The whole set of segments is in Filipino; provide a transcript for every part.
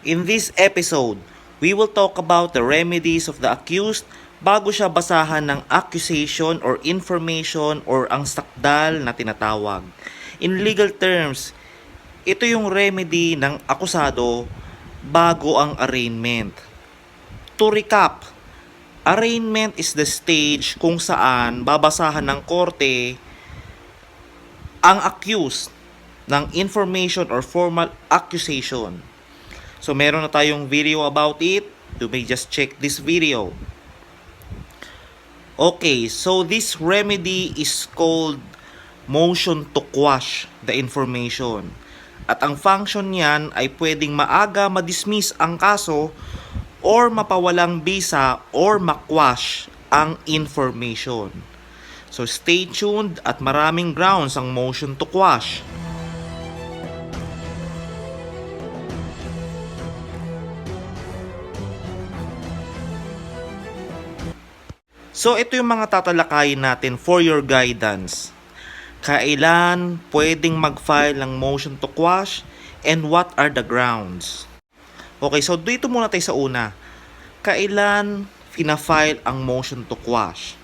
In this episode, we will talk about the remedies of the accused bago siya basahan ng accusation or information or ang sakdal na tinatawag. In legal terms, ito yung remedy ng akusado bago ang arraignment. To recap, arraignment is the stage kung saan babasahan ng korte ang accused ng information or formal accusation. So meron na tayong video about it. You may just check this video. Okay, so this remedy is called motion to quash the information. At ang function niyan ay pwedeng maaga ma-dismiss ang kaso or mapawalang bisa or ma-quash ang information. So stay tuned at maraming grounds ang motion to quash. So ito yung mga tatalakayin natin for your guidance. Kailan pwedeng mag-file ng motion to quash and what are the grounds? Okay, so dito muna tayo sa una. Kailan fina-file ang motion to quash?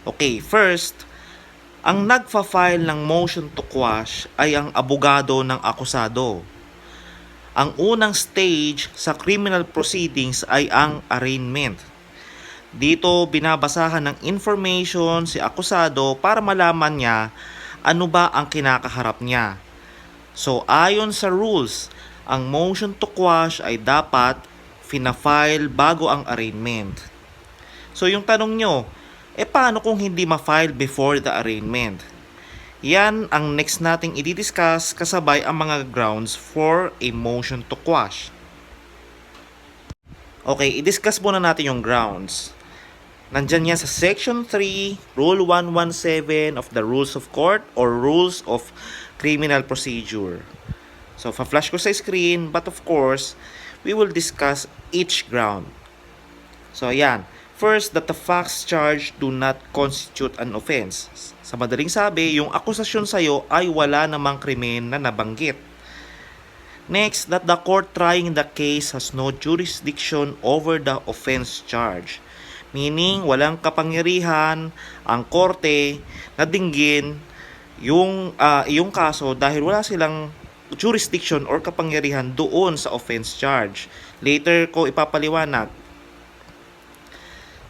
Okay, first, ang nagfa-file ng motion to quash ay ang abogado ng akusado. Ang unang stage sa criminal proceedings ay ang arraignment. Dito binabasahan ng information si akusado para malaman niya ano ba ang kinakaharap niya. So ayon sa rules, ang motion to quash ay dapat fina-file bago ang arraignment. So yung tanong nyo, paano kung hindi ma-file before the arraignment? Yan ang next nating i-discuss kasabay ang mga grounds for a motion to quash. Okay, i-discuss muna natin yung grounds. Nandyan yan sa Section 3, Rule 117 of the Rules of Court or Rules of Criminal Procedure. So, fa-flash ko sa screen, but of course, we will discuss each ground. So, ayan. First, that the facts charged do not constitute an offense. Sa madaling sabi, yung akusasyon sa'yo ay wala namang krimen na nabanggit. Next, that the court trying the case has no jurisdiction over the offense charge. Meaning, walang kapangyarihan ang korte na dinggin yung kaso dahil wala silang jurisdiction or kapangyarihan doon sa offense charge. Later ko ipapaliwanag.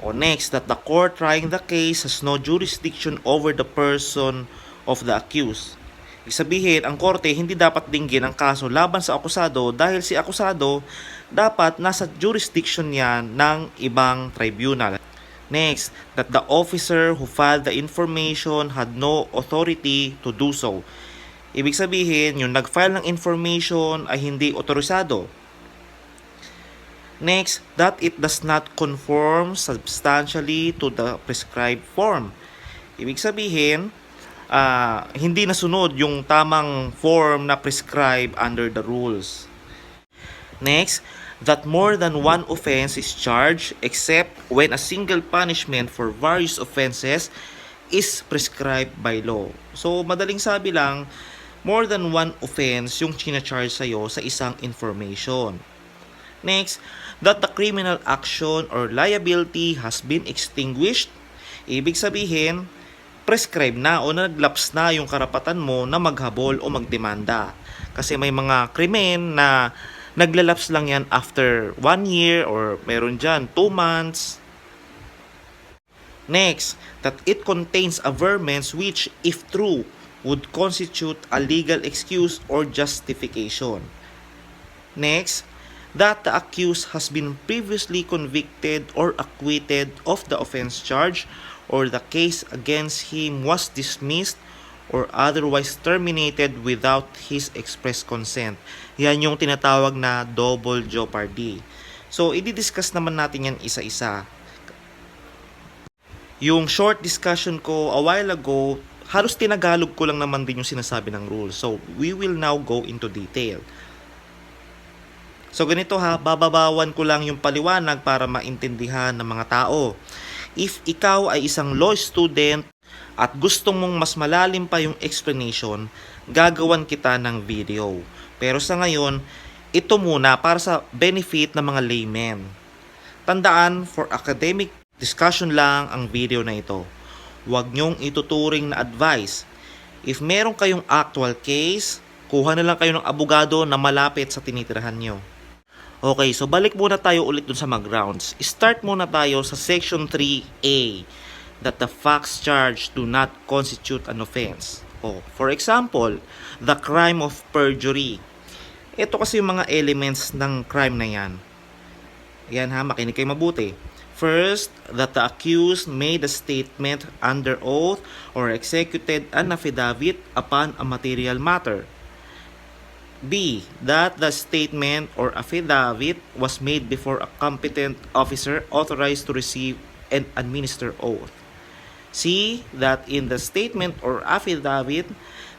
O next, that the court trying the case has no jurisdiction over the person of the accused. Ibig sabihin, ang korte hindi dapat dinggin ang kaso laban sa akusado dahil si akusado dapat nasa jurisdiction niya ng ibang tribunal. Next, that the officer who filed the information had no authority to do so. Ibig sabihin, yung nag-file ng information ay hindi otorisado. Next, that it does not conform substantially to the prescribed form. Ibig sabihin, hindi nasunod yung tamang form na prescribed under the rules. Next, that more than one offense is charged except when a single punishment for various offenses is prescribed by law. So, madaling sabi lang, more than one offense yung china-charge sa'yo sa isang information. Next, that the criminal action or liability has been extinguished. Ibig sabihin, prescribe na o naglaps na yung karapatan mo na maghabol o magdemanda. Kasi may mga krimen na naglalaps lang yan after 1 year or meron dyan 2 months. Next, that it contains averments which, if true, would constitute a legal excuse or justification. Next, that the accused has been previously convicted or acquitted of the offense charge or the case against him was dismissed or otherwise terminated without his express consent. Yan yung tinatawag na double jeopardy. So, i-discuss naman natin yan isa-isa. Yung short discussion ko a while ago, halos tinagalog ko lang naman din yung sinasabi ng rules. So, we will now go into detail. So, ganito ha, bababawan ko lang yung paliwanag para maintindihan ng mga tao. If ikaw ay isang law student at gusto mong mas malalim pa yung explanation, gagawan kita ng video. Pero sa ngayon, ito muna para sa benefit ng mga laymen. Tandaan, for academic discussion lang ang video na ito. Huwag nyong ituturing na advice. If meron kayong actual case, kuha na lang kayo ng abogado na malapit sa tinitirahan nyo. Okay, so balik muna tayo ulit dun sa mga grounds. Start muna tayo sa Section 3A, that the facts charged do not constitute an offense. For example, the crime of perjury. Ito kasi yung mga elements ng crime na yan. Yan ha, makinig kayo mabuti. First, that the accused made a statement under oath or executed an affidavit upon a material matter. B, that the statement or affidavit was made before a competent officer authorized to receive and administer oath. C, that in the statement or affidavit,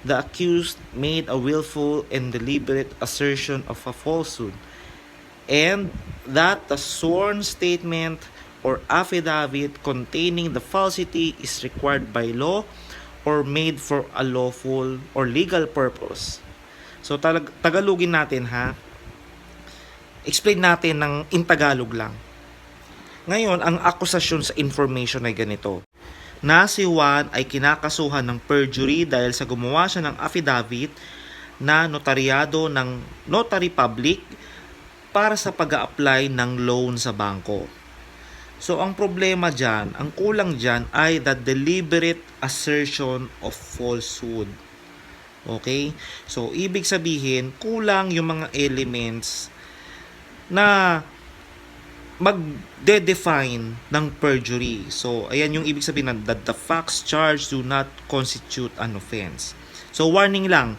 the accused made a willful and deliberate assertion of a falsehood, and that the sworn statement or affidavit containing the falsity is required by law or made for a lawful or legal purpose. So Tagalogin natin ha. Explain natin ng in Tagalog lang. Ngayon, ang akusasyon sa information ay ganito. Na si Juan ay kinakasuhan ng perjury dahil sa gumawa siya ng affidavit na notaryado ng notary public para sa pag-a-apply ng loan sa bangko. So ang problema dyan, ang kulang dyan ay the deliberate assertion of falsehood. Okay? So, ibig sabihin, kulang yung mga elements na mag-define ng perjury. So, ayan yung ibig sabihin that the facts charged do not constitute an offense. So, warning lang,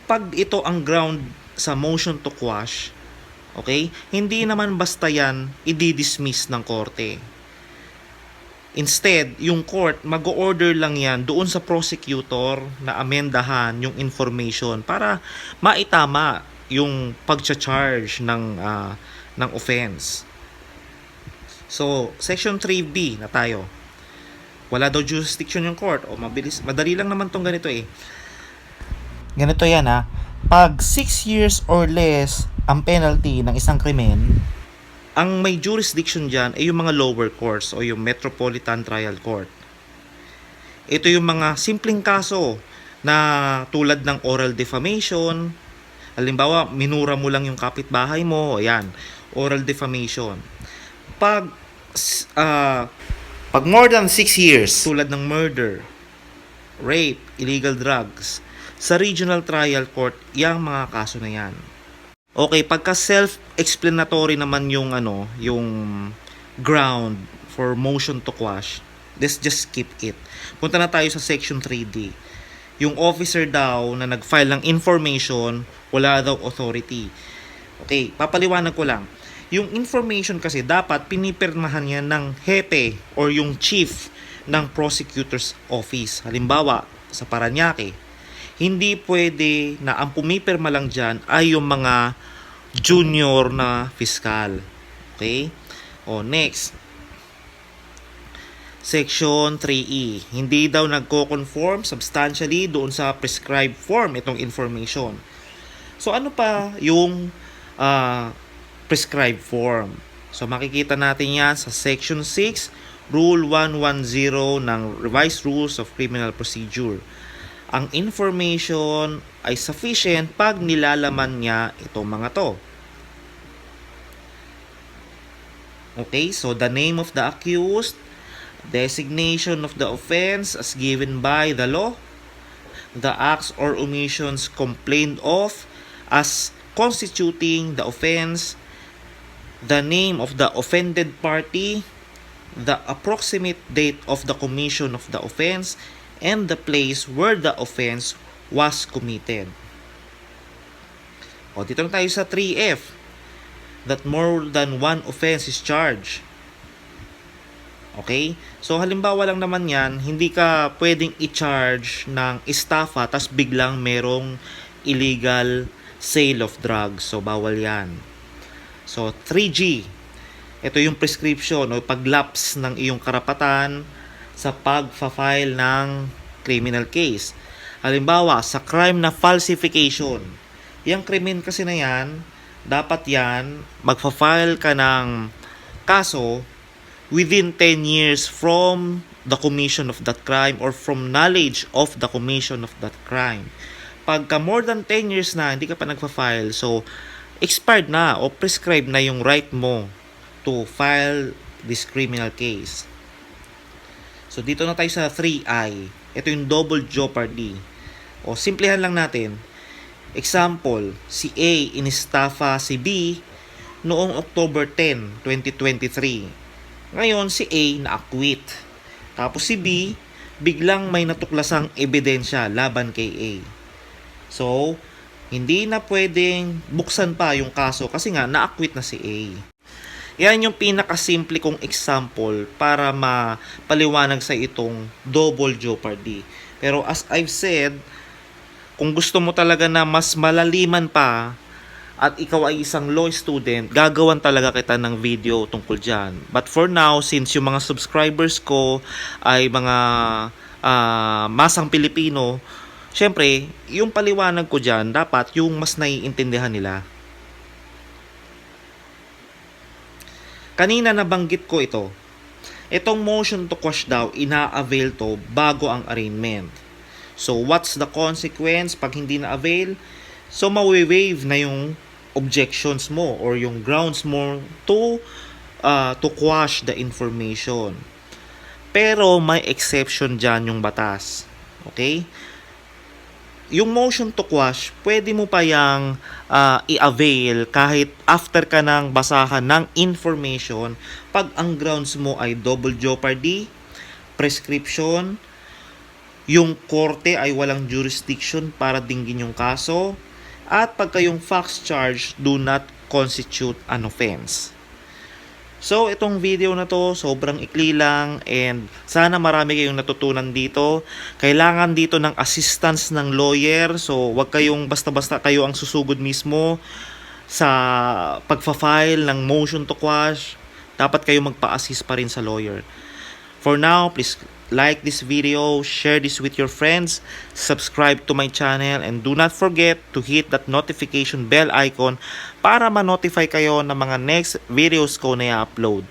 pag ito ang ground sa motion to quash, okay, hindi naman basta yan i-dismiss ng korte. Instead, yung court, mag-order lang yan doon sa prosecutor na amendahan yung information para maitama yung pag-charge ng offense. So, Section 3B na tayo. Wala daw jurisdiction yung court. Madali lang naman tong ganito eh. Ganito yan ha. Pag 6 years or less ang penalty ng isang krimen, ang may jurisdiction dyan ay yung mga lower courts o yung Metropolitan Trial Court. Ito yung mga simpleng kaso na tulad ng oral defamation. Halimbawa, minura mo lang yung kapitbahay mo. Ayan, oral defamation. Pag more than 6 years, tulad ng murder, rape, illegal drugs, sa regional trial court, yung mga kaso na yan. Okay, pagka self-explanatory naman yung ground for motion to quash, let's just skip it. Punta na tayo sa Section 3D. Yung officer daw na nag-file ng information, wala daw authority. Okay, papaliwanag ko lang. Yung information kasi dapat pinipirmahan yan ng hepe or yung chief ng prosecutor's office. Halimbawa, sa Parañaque, hindi pwede na ang pumipirma lang dyan ay yung mga junior na fiskal. Okay? Next. Section 3E. Hindi daw nagko-conform substantially doon sa prescribed form itong information. So ano pa yung prescribed form? So makikita natin yan sa Section 6, Rule 110 ng Revised Rules of Criminal Procedure. Ang information ay sufficient pag nilalaman niya itong mga to. Okay, so the name of the accused, designation of the offense as given by the law, the acts or omissions complained of as constituting the offense, the name of the offended party, the approximate date of the commission of the offense, and the place where the offense was committed. Dito na tayo sa 3F, that more than one offense is charged. Okay? So halimbawa lang naman yan, hindi ka pwedeng i-charge ng estafa tas biglang merong illegal sale of drugs. So bawal yan. So 3G, ito yung prescription o paglapse ng iyong karapatan sa pag-file ng criminal case. Halimbawa, sa crime na falsification. Yung krimen kasi na yan, dapat yan, magfa-file ka ng kaso within 10 years from the commission of that crime or from knowledge of the commission of that crime. Pagka more than 10 years na hindi ka pa nagfa-file, so expired na o prescribed na yung right mo to file this criminal case. So dito na tayo sa 3I. Ito yung double jeopardy. O simplihan lang natin. Example, si A inestafa si B noong October 10, 2023. Ngayon si A na-acquit. Tapos si B biglang may natuklasang ebidensya laban kay A. So, hindi na pwedeng buksan pa yung kaso kasi nga na-acquit na si A. Yan yung pinakasimple kong example para mapaliwanag sa itong double jeopardy. Pero as I've said, kung gusto mo talaga na mas malaliman pa at ikaw ay isang law student, gagawan talaga kita ng video tungkol dyan. But for now, since yung mga subscribers ko ay mga masang Pilipino, syempre, yung paliwanag ko dyan, dapat yung mas naiintindihan nila. Kanina nabanggit ko ito. Itong motion to quash daw, ina-avail to bago ang arraignment. So, what's the consequence pag hindi na-avail? So, mawi-waive na yung objections mo or yung grounds mo to quash the information. Pero may exception dyan yung batas. Okay? Yung motion to quash, pwede mo pa yang i-avail kahit after ka nang basahan ng information pag ang grounds mo ay double jeopardy, prescription, yung korte ay walang jurisdiction para dinggin yung kaso, at pagka yung facts charged do not constitute an offense. So, itong video na to, sobrang ikli lang and sana marami kayong natutunan dito. Kailangan dito ng assistance ng lawyer. So, wag kayong basta-basta kayo ang susugod mismo sa pagfa-file ng motion to quash. Dapat kayo magpa-assist pa rin sa lawyer. For now, please like this video, share this with your friends, subscribe to my channel, and do not forget to hit that notification bell icon para ma-notify kayo ng mga next videos ko na i-upload.